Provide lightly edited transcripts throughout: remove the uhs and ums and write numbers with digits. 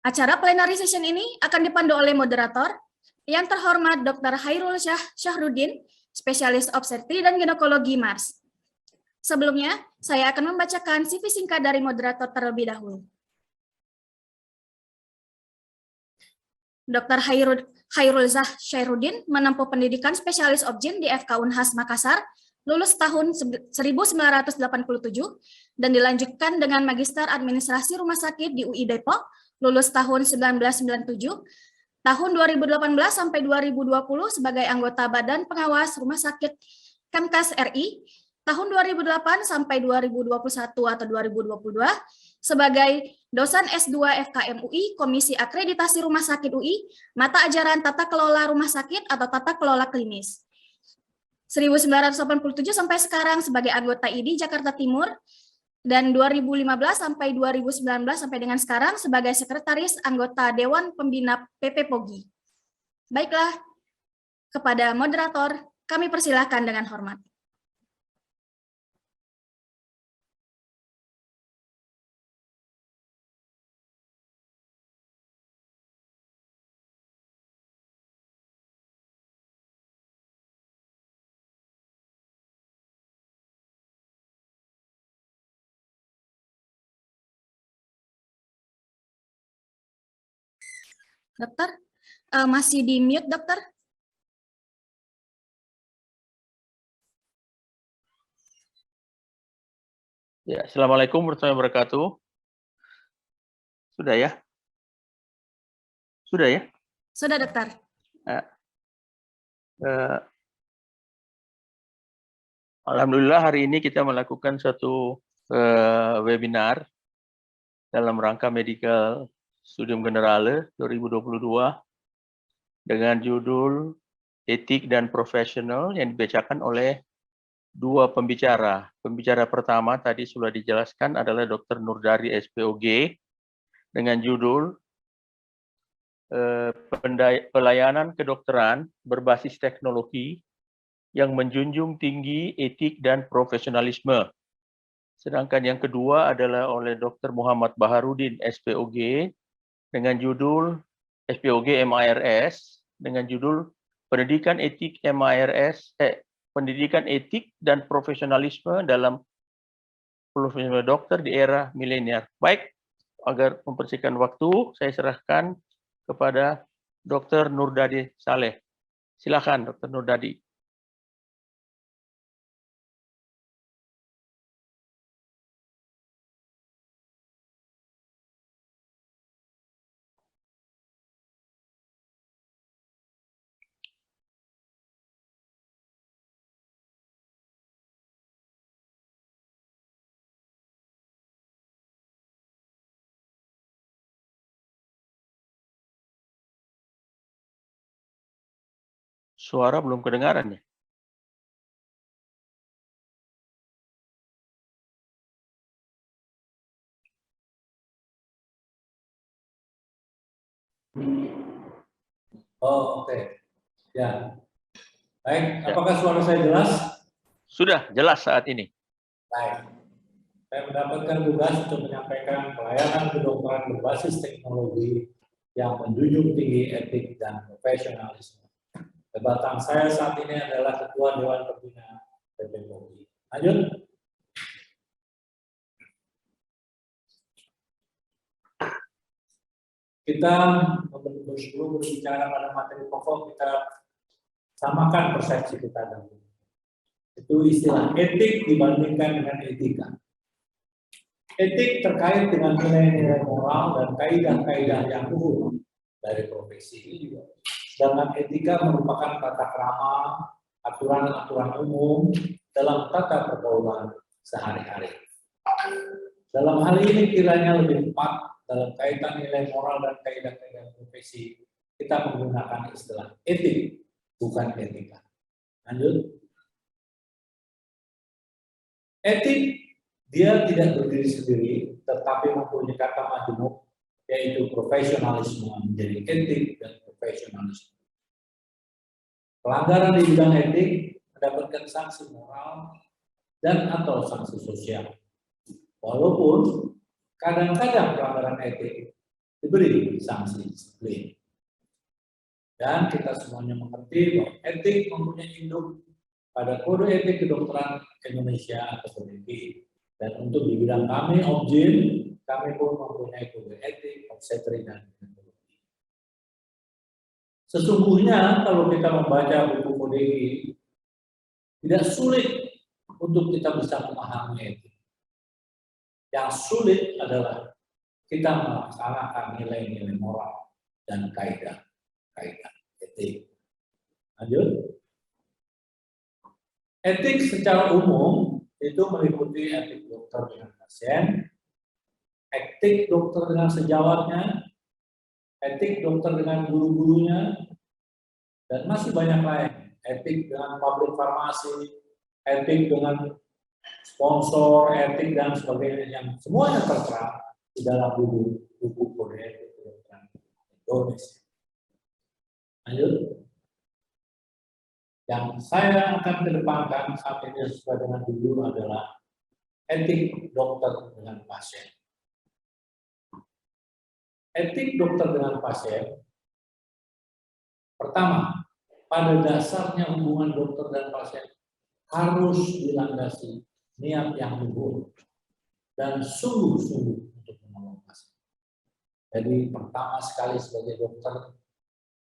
Acara plenary session ini akan dipandu oleh moderator yang terhormat Dr. Hairul Syahrudin, spesialis obstetri dan ginekologi MARS. Sebelumnya, saya akan membacakan CV singkat dari moderator terlebih dahulu. Dr. Hairul Syahrudin menempuh pendidikan spesialis obgyn di FK Unhas Makassar, lulus tahun 1987 dan dilanjutkan dengan Magister Administrasi Rumah Sakit di UI Depok, lulus tahun 1997, tahun 2018 sampai 2020 sebagai anggota Badan Pengawas Rumah Sakit Kemkas RI, tahun 2008 sampai 2021 atau 2022 sebagai dosen S2 FKM UI, Komisi Akreditasi Rumah Sakit UI, mata ajaran Tata Kelola Rumah Sakit atau Tata Kelola Klinis. 1987 sampai sekarang sebagai anggota ID Jakarta Timur, dan 2015 sampai 2019 sampai dengan sekarang sebagai sekretaris anggota Dewan Pembina PP POGI. Baiklah, kepada moderator, kami persilahkan dengan hormat. Dokter, masih di mute, dokter? Ya, Assalamualaikum warahmatullahi wabarakatuh. Sudah ya? Sudah ya? Sudah, dokter. Alhamdulillah hari ini kita melakukan satu webinar dalam rangka Medical Studium Generale 2022 dengan judul Etik dan Profesional yang dibacakan oleh dua pembicara. Pembicara pertama tadi sudah dijelaskan adalah Dr. Nurdari SPOG dengan judul Pelayanan Kedokteran Berbasis Teknologi yang menjunjung tinggi etik dan profesionalisme. Sedangkan yang kedua adalah oleh Dr. Muhammad Baharudin SPOG dengan judul SPOG MIRS dengan judul Pendidikan Etik MIRS Pendidikan Etik dan Profesionalisme dalam Profesional Dokter di Era Milenial. Baik, agar mempersingkat waktu, saya serahkan kepada Dr. Nurdadi Saleh. Silakan, Dr. Nurdadi. Suara belum kedengaran ya? Oh, oke. Ya. Baik, apakah suara saya jelas? Sudah jelas saat ini. Baik. Saya mendapatkan tugas untuk menyampaikan pelayanan kedokteran berbasis teknologi yang menjunjung tinggi etik dan profesionalisme. Jabatan saya saat ini adalah Ketua Dewan Pembina PP POGI. Lanjut. Kita sebelum berbicara pada materi pokok, kita samakan persepsi kita dahulu. Itu istilah etik dibandingkan dengan etika. Etik terkait dengan nilai-nilai moral dan kaidah-kaidah yang luhur dari profesi ini. Sedangkan etika merupakan tata krama, aturan-aturan umum dalam tata pergaulan sehari-hari. Dalam hal ini kiranya lebih tepat dalam kaitan nilai moral dan kaidah-kaidah profesi, kita menggunakan istilah etik, bukan etika. Lanjut. Etik, dia tidak berdiri sendiri, tetapi mempunyai kata majemuk, yaitu profesionalisme menjadi etik dan profesionalisme. Pelanggaran di bidang etik mendapatkan sanksi moral dan atau sanksi sosial. Walaupun kadang-kadang pelanggaran etik diberi sanksi disiplin. Dan kita semuanya mengerti bahwa etik mempunyai induk pada Kode Etik Kedokteran Indonesia atau KODEKI. Dan untuk di bidang kami, Obgyn, kami pun mempunyai Kode Etik Obstetri dan Ginekologi. Sesungguhnya kalau kita membaca buku KODEKI, tidak sulit untuk kita bisa memahami etik. Yang sulit adalah kita melaksanakan nilai-nilai moral dan kaidah etik. Lanjut. Etik secara umum itu meliputi etik dokter dengan pasien, etik dokter dengan sejawatnya, etik dokter dengan guru-gurunya, dan masih banyak lain. Etik dengan pabrik farmasi, etik dengan sponsor, etik dan sebagainya yang semuanya tertera di dalam buku Kode Etik Kedokteran Indonesia. Lanjut. Yang saya akan kedepankan saat ini sesuai dengan judul adalah etik dokter dengan pasien. Etik dokter dengan pasien, pertama, pada dasarnya hubungan dokter dan pasien harus dilandasi niat yang luhur dan sungguh-sungguh untuk menolong pasien. Jadi pertama sekali sebagai dokter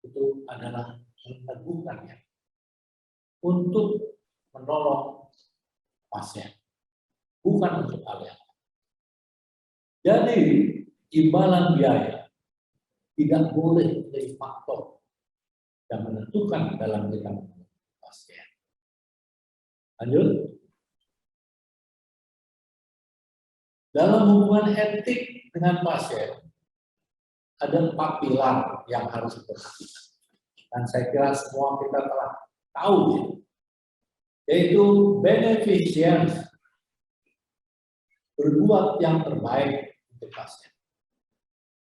itu adalah meneguhkannya untuk menolong pasien, bukan untuk hal yang lain. Jadi imbalan biaya tidak boleh menjadi faktor yang menentukan dalam kita menolong pasien. Lanjut. Dalam hubungan etik dengan pasien, ada 4 pilar yang harus diperhatikan. Dan saya kira semua kita telah tahu ya, yaitu beneficence, berbuat yang terbaik untuk pasien.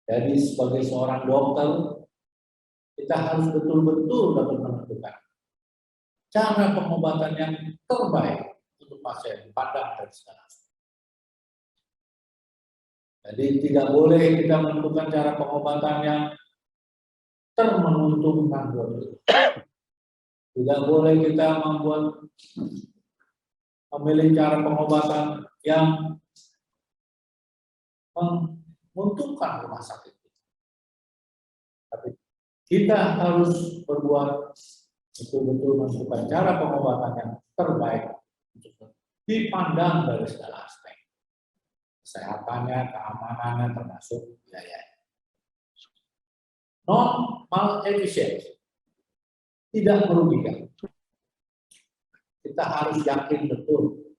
Jadi sebagai seorang dokter, kita harus betul-betul dapat menentukan cara pengobatan yang terbaik untuk pasien dipandang dari segala aspek. Jadi tidak boleh kita menentukan cara pengobatan yang menguntungkan buat kita. Tidak boleh kita memilih cara pengobatan yang menguntungkan rumah sakit. Tapi kita harus berbuat betul-betul menentukan cara pengobatan yang terbaik untuk dipandang dari segala aspek. Kesehatannya, keamanannya, termasuk biaya. Non-malefficient, tidak merugikan. Kita harus yakin betul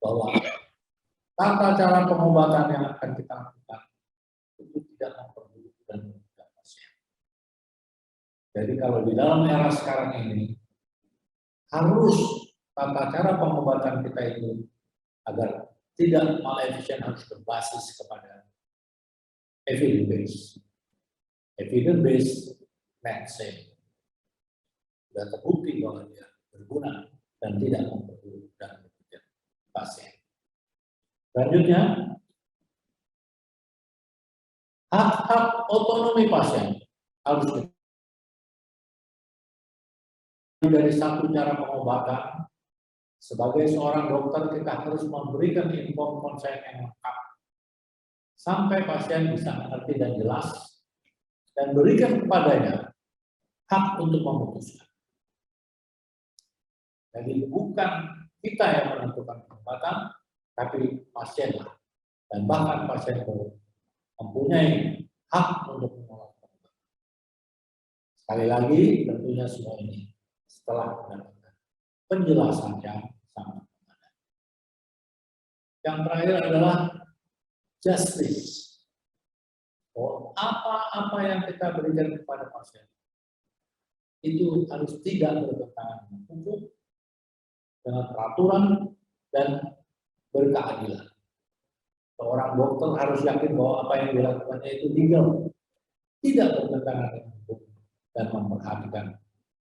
bahwa tata cara pengobatan yang akan kita lakukan itu tidak memperburuk dan merugikan pasien. Jadi kalau di dalam era sekarang ini harus tata cara pengobatan kita itu agar tidak malefisien harus berbasis kepada evidence-based. Evidence-based medicine sudah terbukti bahwa dia berguna dan tidak memperburuk dan merugikan pasien. Selanjutnya, hak-hak otonomi pasien harus dari satu cara pengobatan. Sebagai seorang dokter, kita harus memberikan konsen yang lengkap sampai pasien bisa mengerti dan jelas dan berikan kepadanya hak untuk memutuskan. Jadi bukan kita yang menentukan pengobatan, tapi pasienlah. Dan bahkan pasien mempunyai hak untuk menolak pengobatan. Sekali lagi, tentunya semua ini setelah mendapatkan penjelasan yang sangat memadai. Yang terakhir adalah justice. Oh, apa-apa yang kita berikan kepada pasien itu harus tidak bertentangan dengan hukum, dengan peraturan, dan berkeadilan. Seorang dokter harus yakin bahwa apa yang dilakukannya itu legal, tidak bertentangan dengan hukum, dan memperhatikan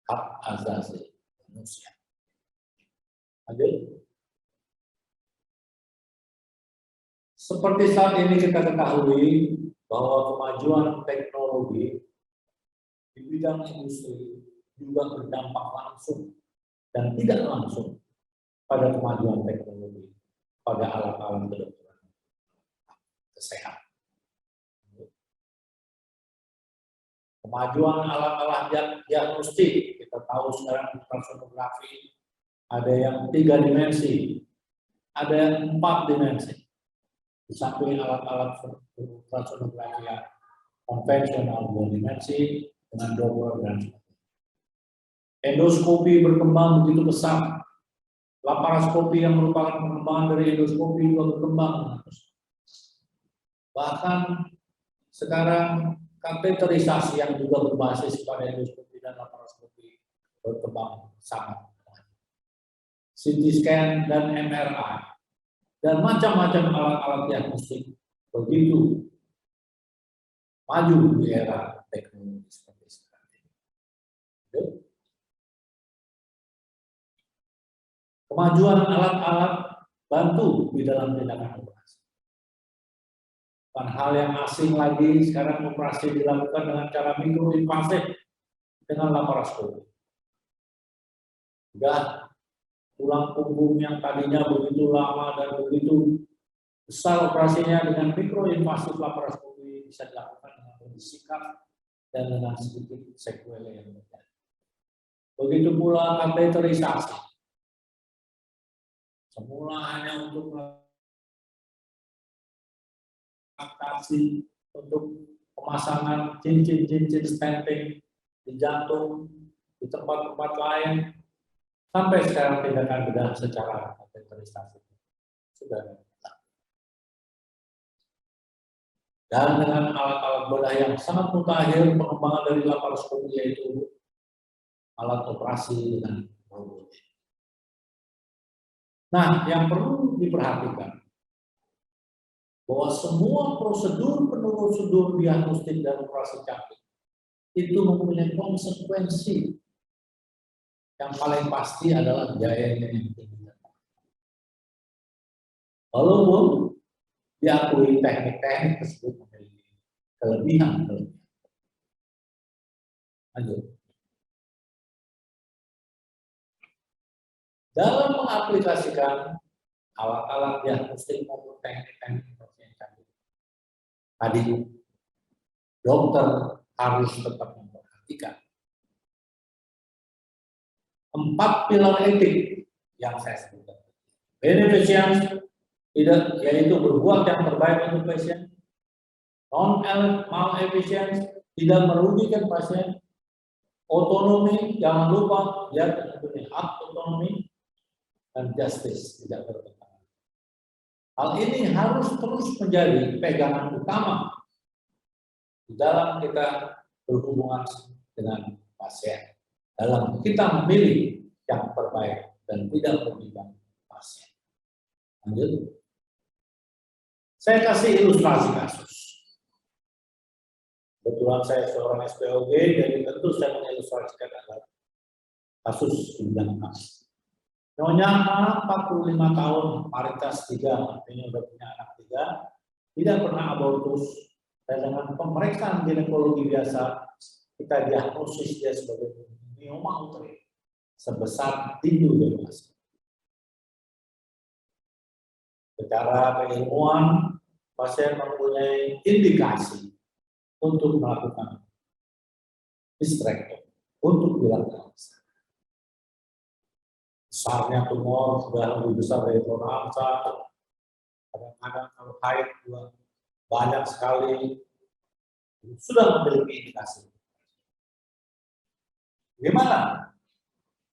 hak asasi manusia. Lanjut. Seperti saat ini kita ketahui bahwa kemajuan teknologi di bidang industri juga berdampak langsung dan tidak langsung pada kemajuan teknologi pada alat-alat kedokteran kesehatan. Kemajuan alat-alat diagnostik, kita tahu sekarang ultrasonografi ada yang 3 dimensi, ada yang 4 dimensi. Di samping alat-alat ultrasonografi yang konvensional 2 dimensi dengan Doppler dan sebagainya. Endoskopi berkembang begitu pesat. Laparoskopi yang merupakan pengembangan dari endoskopi juga berkembang. Bahkan sekarang kateterisasi yang juga berbasis pada endoskopi dan laparoskopi berkembang sangat. CT scan dan MRI dan macam-macam alat-alat diagnostik begitu maju di era teknologi seperti sekarang ini. Kemajuan alat-alat bantu di dalam tindakan operasi. Bukan hal yang asing lagi, sekarang operasi dilakukan dengan cara mikroinvasif dengan laparoskopi. Sudah tulang punggung yang tadinya begitu lama dan begitu besar operasinya dengan mikroinvasif laparoskopi bisa dilakukan dengan lebih singkat dan dengan sedikit sekuele yang berbeda. Begitu pula kateterisasi. Semula hanya untuk adaptasi untuk pemasangan cincin-cincin stenting di jantung, di tempat-tempat lain, sampai sekarang tindakan bedah secara kateterisasi sudah ada. Dan dengan alat-alat bedah yang sangat mutakhir, pengembangan dari laparoskopi yaitu alat operasi dengan robot. Nah, yang perlu diperhatikan bahwa semua prosedur diagnostik dan operasi canggih itu mempunyai konsekuensi. Yang paling pasti adalah biayanya yang tinggi. Walaupun diakui teknik-teknik tersebut memiliki kelebihan. Lanjut. Dalam mengaplikasikan alat-alat diagnostik maupun teknik-teknik yang canggih, tadi dokter harus tetap memperhatikan 4 pilar etik yang saya sebutkan. Beneficence, yaitu berbuat yang terbaik untuk pasien. Non-malefficience, tidak merugikan pasien. Otonomi, jangan lupa dia mempunyai hak otonomi. Dan justice, tidak bertentangan. Hal ini harus terus menjadi pegangan utama di dalam kita berhubungan dengan pasien. Dalam kita memilih yang terbaik dan tidak merugikan pasien. Lanjut. Saya kasih ilustrasi kasus. Kebetulan saya seorang SPOG, jadi tentu saya mengilustrasikan adalah kasus di bidang kas. Nyonya 45 tahun, paritas 3, artinya sudah punya anak 3, tidak pernah abortus, dan dengan pemeriksaan ginekologi biasa, kita diagnosis dia sebagai mioma uteri sebesar tinju dewasa. Secara keilmuan, pasien mempunyai indikasi untuk melakukan hysterektomi untuk dilakukan. Besarnya tumor sudah lebih besar dari tonalsa, kadang-kadang kalau haid juga banyak sekali, sudah memiliki indikasi. Bagaimana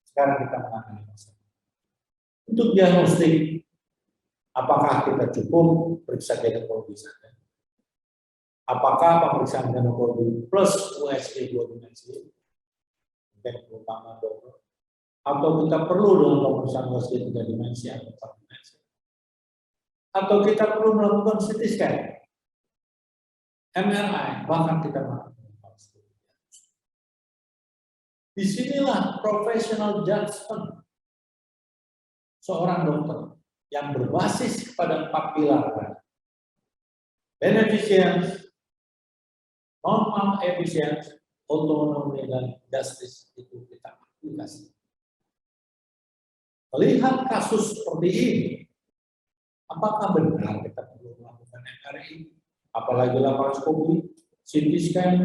sekarang kita menangani masalah? Untuk diagnostik, apakah kita cukup periksa ginekologi saja? Apakah pemeriksaan ginekologi plus USG 2 dimensi, mungkin terutama dokter, atau kita perlu dengan pemeriksaan USG 3 dimensi atau 4 dimensi? Atau kita perlu melakukan CT scan, MRI, bahkan kita melakukan disinilah professional judgment seorang dokter yang berbasis kepada 4 pilar. Beneficence, normal, efisiensi, otonomi, dan justice itu kita aplikasi. Melihat kasus seperti ini, apakah benar kita perlu melakukan MRI, apalagi laparoskopi, CT scan,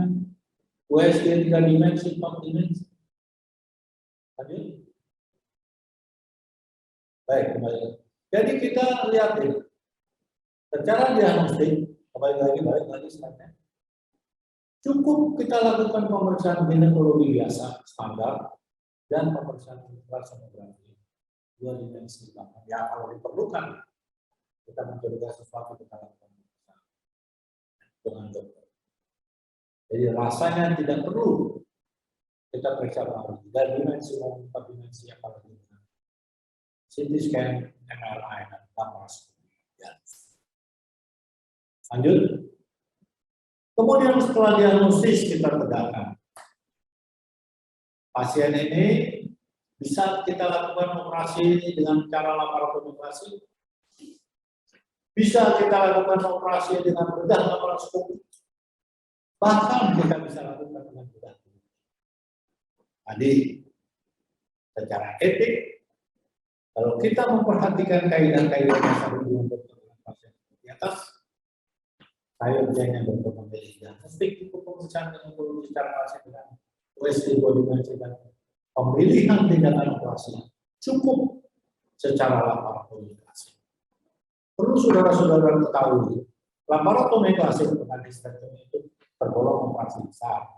USG 3 dimensi, 4 dimensi? Baik, kembali. Jadi kita lihat ini, secara diagnostik, balik lagi slide-nya. Cukup kita lakukan pemeriksaan ginekologi biasa, standar, dan pemeriksaan ultrasonografi 2 dimensi. Ya, kalau diperlukan, kita mencurigai sesuatu, kita lakukan pemeriksaan dengan dokter. Jadi rasanya tidak perlu kita periksa lagi 3 dimensi maupun 4 dimensi, apalagi dengan CT scan, MRI, dan laparoskopi. Ya. Lanjut. Kemudian setelah diagnosis kita tegakkan. Pasien ini bisa kita lakukan operasi dengan cara laparotomi, bisa kita lakukan operasi dengan bedah laparoskopi, bahkan kita bisa lakukan dengan bedah. Tadi secara etik, kalau kita memperhatikan kaidah-kaidah dasar hubungan dokter dengan pasien di atas, saya biasanya dokter memilih diagnostik untuk pemeriksaan ginekologi secara pasien dengan USG 2 dimensi dan pemilihan tindakan operasi cukup secara laparotomi klasik. Perlu saudara-saudara ketahui, laparotomi klasik dengan distektomi itu tergolong operasi besar.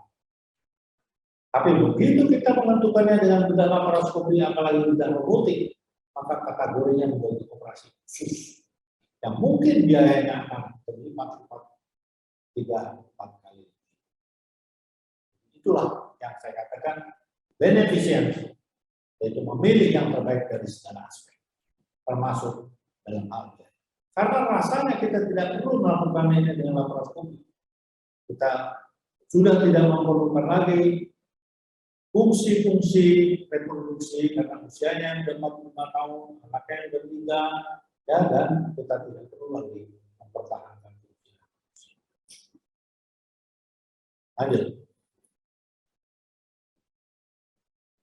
Tapi begitu kita menentukannya dengan bedah laparoskopi, apalagi bedah robotik, maka kategorinya menjadi operasi khusus yang mungkin biayanya akan berlipat-lipat 3-4 kali. Itulah yang saya katakan beneficiency, yaitu memilih yang terbaik dari segala aspek, termasuk dalam hal ini. Karena rasanya kita tidak perlu melakukan ini dengan laparoskopi. Kita sudah tidak memerlukan lagi fungsi-fungsi reproduksi karena usianya sudah 45 tahun, anaknya sudah 3, ya, dan kita tidak perlu lagi mempertahankan. Lanjut.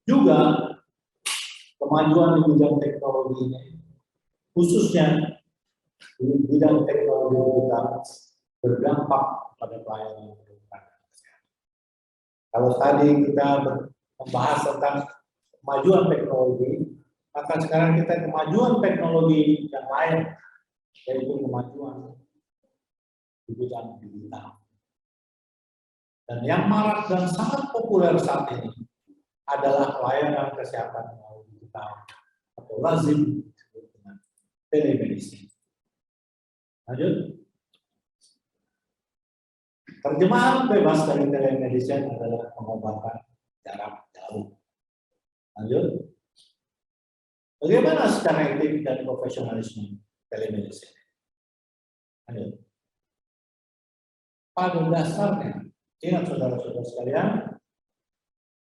Juga kemajuan di bidang teknologi ini, khususnya di bidang teknologi digital, berdampak pada pelayanan kedokteran. Kalau tadi kita membahas tentang kemajuan teknologi, maka sekarang kita kemajuan teknologi yang lain, yaitu kemajuan di bidang digital. Dan yang marak dan sangat populer saat ini adalah pelayanan kesehatan melalui digital atau lazim disebut dengan telemedicine. Lanjut. Terjemahan bebas dari telemedicine adalah pengobatan jarak jauh. Lanjut. Bagaimana secara etik dan profesionalisme telemedicine? Lanjut. Pada dasarnya, ingat saudara-saudara sekalian,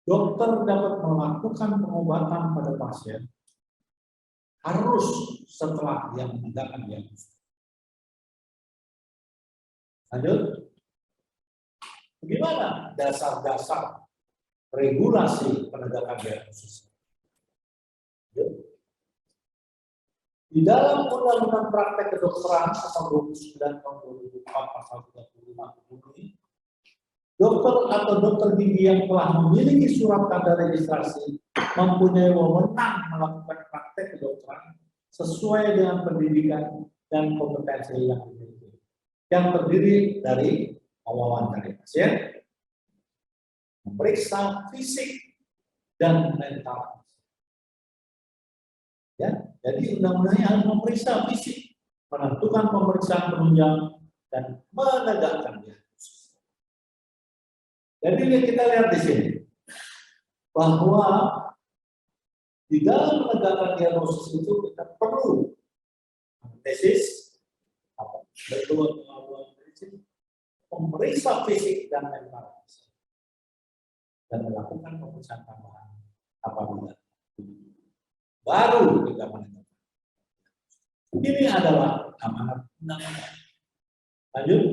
dokter dapat melakukan pengobatan pada pasien harus setelah dia menegakkan diagnosis. Lanjut. Bagaimana dasar-dasar regulasi penegakan diagnosis? Di dalam Undang-Undang Praktek Kedokteran Pasal 29 Tahun 2004 Pasal 35 ini, dokter atau dokter gigi yang telah memiliki surat tanda registrasi mempunyai wewenang melakukan praktek kedokteran sesuai dengan pendidikan dan kompetensi yang dimiliki, yang terdiri dari mewawancarai pasien, memeriksa fisik dan mental. Ya, jadi undang-undangnya harus memeriksa fisik, menentukan pemeriksaan penunjang dan menegakkan diagnosis. Jadi kita lihat di sini bahwa di dalam menegakkan diagnosis itu kita perlu tesis, memeriksa fisik dan mental, dan melakukan pemeriksaan tambahan apabila baru kita menegakkan. Ini adalah amanat undang-undang. Lanjut.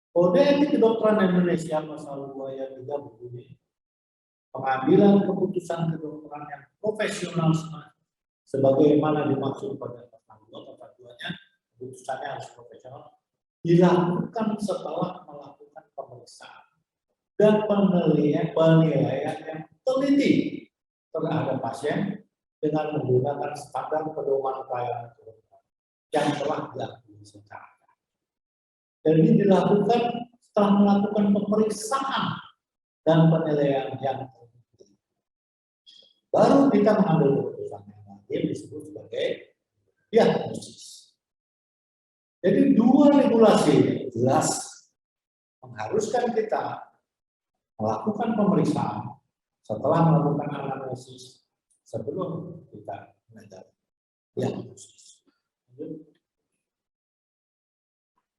Kode Etik Kedokteran Indonesia pasal 2 ayat 3 berbunyi, pengambilan keputusan kedokteran yang profesional sebagaimana dimaksud pada pasal 2 pasal 2-nya, keputusannya harus profesional, dilakukan setelah melakukan pemeriksaan dan penilaian yang teliti terhadap pasien dengan menggunakan standar pedoman pelayanan kedokteran yang telah diakui secara. Jadi dilakukan setelah melakukan pemeriksaan dan penilaian yang teliti. Baru kita mengambil keputusan yang lain disebut sebagai diagnosis. Jadi dua regulasi yang jelas mengharuskan kita melakukan pemeriksaan setelah melakukan analisis sebelum kita mengambil diagnosis.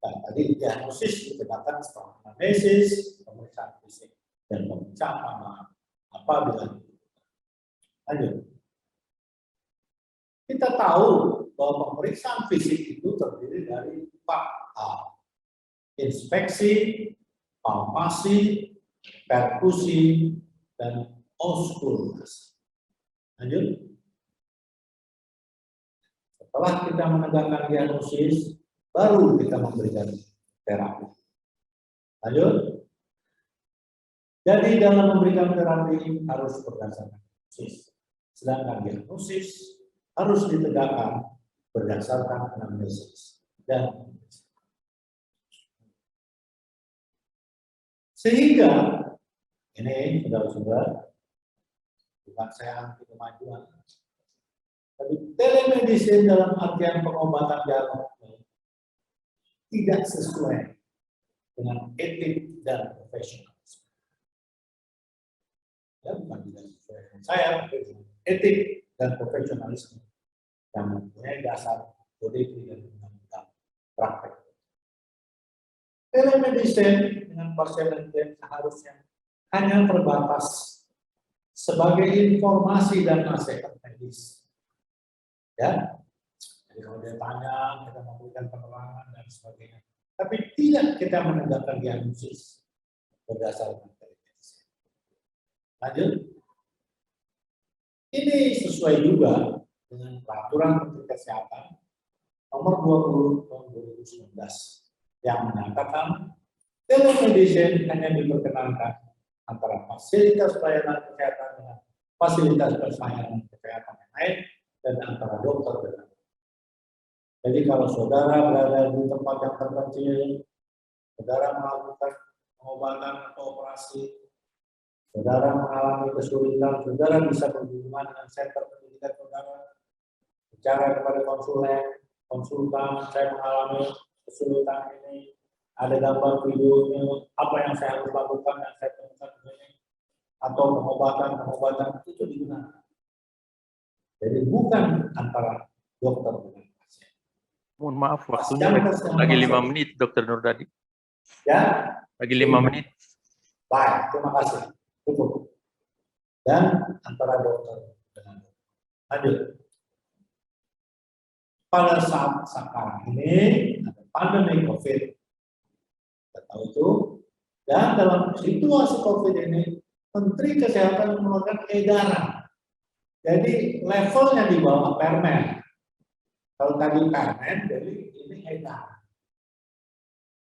Dan tadi diagnosis ditegakkan setelah analisis, pemeriksaan fisik, dan pemeriksaan apabila lanjut. Kita tahu bahwa pemeriksaan fisik itu terdiri dari 4 hal. Inspeksi, palpasi, perkusi, dan auskultasi. Lanjut. Setelah kita menegakkan diagnosis, baru kita memberikan terapi. Lanjut. Jadi dalam memberikan terapi harus berdasarkan diagnosis. Sedangkan diagnosis harus ditegakkan berdasarkan anamnesis dan sehingga ini saudara-saudara, bukan saya anti kemajuan, tapi telemedicine dalam artian pengobatan jarak tidak sesuai dengan etik dan profesionalisme. Ya, bukan tidak sesuai dengan saya, tapi dengan etik dan profesionalisme yang mempunyai dasar politik dan undang-undang praktek. Telemedicine dengan pasien seharusnya hanya terbatas sebagai informasi dan nasihat medis. Ya, jadi kalau dia tanya, kita memberikan penerangan dan sebagainya. Tapi tidak kita menegakkan diagnosis berdasarkan telemedicine. Lanjut. Ini sesuai juga dengan peraturan Menteri Kesehatan nomor 20 tahun 2019 yang menyatakan telemedicine hanya diperkenankan antara fasilitas pelayanan kesehatan dengan fasilitas pelayanan kesehatan yang lain dan antara dokter dengan. Jadi kalau saudara berada di tempat yang terpencil, saudara melakukan pengobatan atau operasi, saudara mengalami kesulitan, saudara bisa berhubungan dengan center pendidikan saudara, bicara kepada konsultan, saya mengalami kesulitan ini, ada gambar videonya, apa yang saya harus lakukan dan saya temukan ini, atau pengobatan itu digunakan. Jadi bukan antara dokter dengan pasien. Mohon maaf, waktunya lagi 5 menit, Dr. Nurdadi. Ya. Lagi 5 menit. Baik, terima kasih. Cukup. Dan antara dokter dengan dokter. Lanjut. Pada saat sekarang ini ada pandemi COVID, kita tahu itu, dan dalam situasi COVID ini, Menteri Kesehatan mengeluarkan edaran. Jadi levelnya di bawah permen. Kalau tadi permen, jadi ini edaran.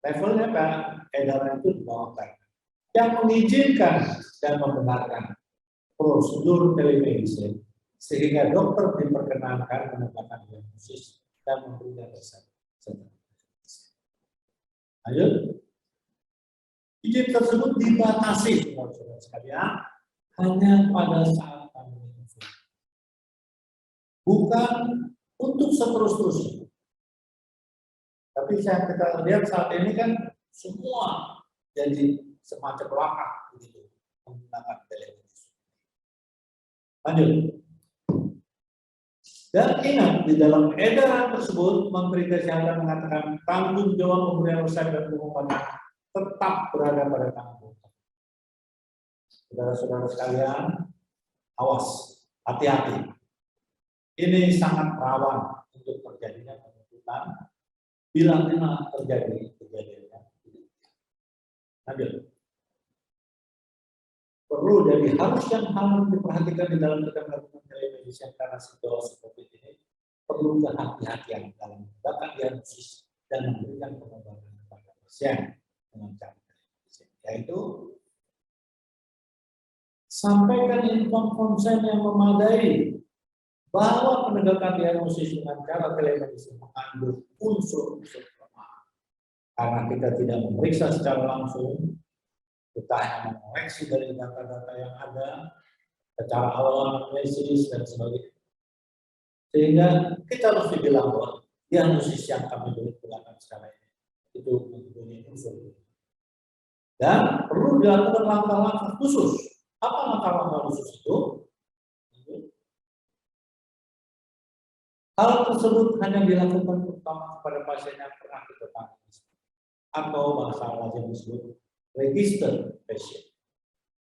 Levelnya edaran itu di bawah permen. Yang mengizinkan dan membenarkan prosedur telemedicine sehingga dokter diperkenankan menegakkan diagnosis dan memberikan resep. Lanjut. Izin tersebut dibatasi, saudara sekalian, hanya pada saat pandemi COVID. Bukan untuk seterus-terusnya. Tapi kita lihat saat ini kan semua jadi semacam langkah begitu menggunakan telemedicine. Lanjut. Dan ingat, di dalam edaran tersebut, Menteri Kesehatan mengatakan tanggung jawab pemberian resep dan pengobatan tetap berada pada tangan dokter. Saudara-saudara sekalian, awas, hati-hati. Ini sangat rawan untuk terjadinya penumpukan bila memang terjadi kejadiannya. Lanjut. Perlu jadi harus diperhatikan di dalam kita melakukan telemedicine karena situasi COVID ini, perlu kehati-hatian dalam mendapatkan diagnosis dan memberikan pengobatan kepada pasien dengan cara telemedicine, yaitu sampaikan inform konsen yang memadai bahwa penegakan diagnosis dengan cara telemedicine mengandung unsur-unsur kelemahan. Karena kita tidak memeriksa secara langsung, kita hanya mengoreksi dari data-data yang ada, secara awal analisis dan sebagainya. Sehingga kita harus dibilang bahwa diagnosis yang kami berikan secara ini itu mempunyai unsur. Dan perlu dilakukan langkah-langkah khusus. Apa langkah-langkah khusus itu? Hal tersebut hanya dilakukan terutama kepada pasien yang pernah kita tangani atau bahasa lazim disebut register patient.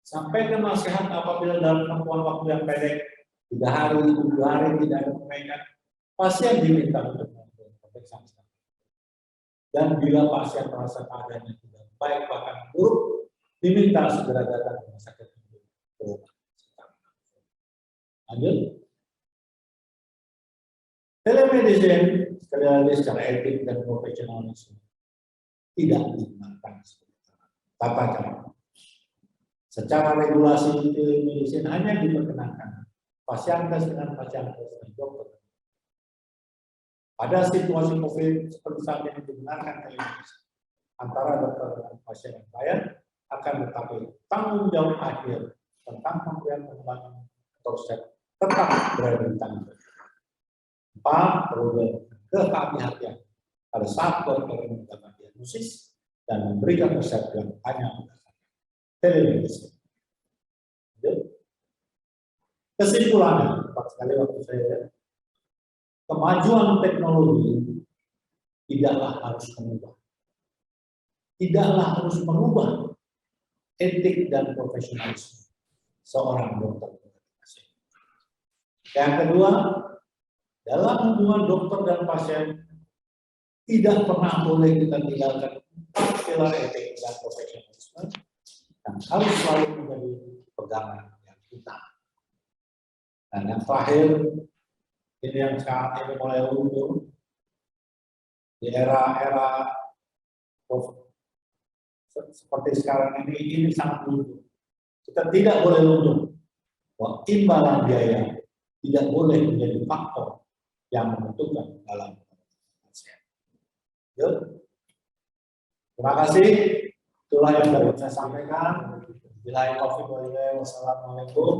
Sampaikan nasihat apabila dalam tempuhan waktu yang pendek 3 hari, 7 hari tidak ada perbaikan, pasien diminta untuk melakukan pemeriksaan. Dan bila pasien merasa keadaannya tidak baik bahkan buruk, diminta segera datang ke rumah sakit untuk berobat. Lanjut. Telemedicine sekali lagi secara etik dan profesionalisme tidak digunakan sebagai tata cara. Secara regulasi telemedicine hanya diperkenankan pasientas dengan pasientas dan dokter. Pada situasi COVID seperti saat ini digunakan telemedicine antara dokter dan pasien yang lain akan tetapi tanggung jawab akhir tentang pemberian pengembangan atau resep tetap berada di tangan. 4. Perlu kehati-hatian pada saat dokter mendapat diagnosis dan memberikan resep yang hanya berdasarkan telemedicine. Kesimpulannya, tepat sekali waktu saya, kemajuan teknologi tidaklah harus mengubah etik dan profesionalisme seorang dokter. Yang kedua, dalam hubungan dokter dan pasien tidak pernah boleh kita tinggalkan 4 pilar etik dan profesionalisme yang harus selalu menjadi pegangan yang utama. Dan yang terakhir, ini yang saat ini mulai luntur di era-era seperti sekarang ini sangat luntur. Kita tidak boleh luntur bahwa imbalan biaya tidak boleh menjadi faktor yang menentukan dalam pasien. Terima kasih. Itulah yang dapat saya sampaikan. Wassalamualaikum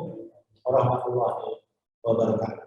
warahmatullahi wabarakatuh.